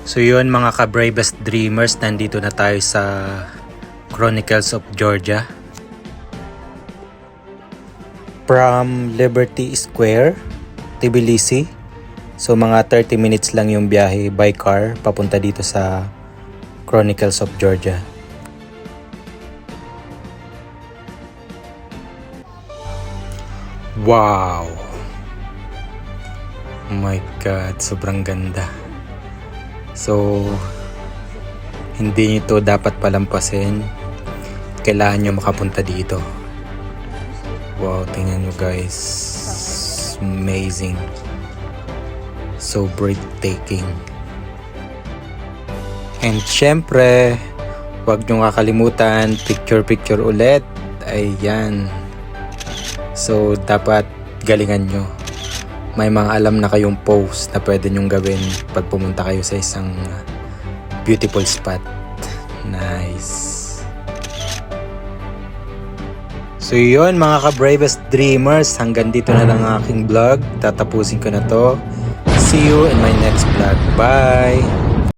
So yun mga ka-bravest dreamers, nandito na tayo sa Chronicles of Georgia. From Liberty Square, Tbilisi. So mga 30 minutes lang yung biyahe by car papunta dito sa Chronicles of Georgia. Wow! Oh my God, sobrang ganda. So, hindi nyo to dapat palampasin. Kailangan nyo makapunta dito. Wow, tingnan nyo guys. Amazing. So breathtaking. And syempre, huwag nyo kakalimutan, picture ulit. Ayan. So, dapat galingan nyo. May mga alam na kayong pose na pwede nyong gawin pag pumunta kayo sa isang beautiful spot. Nice. So yun mga ka-bravest dreamers, hanggang dito na lang ang aking vlog. Tatapusin ko na to. See you in my next vlog. Bye!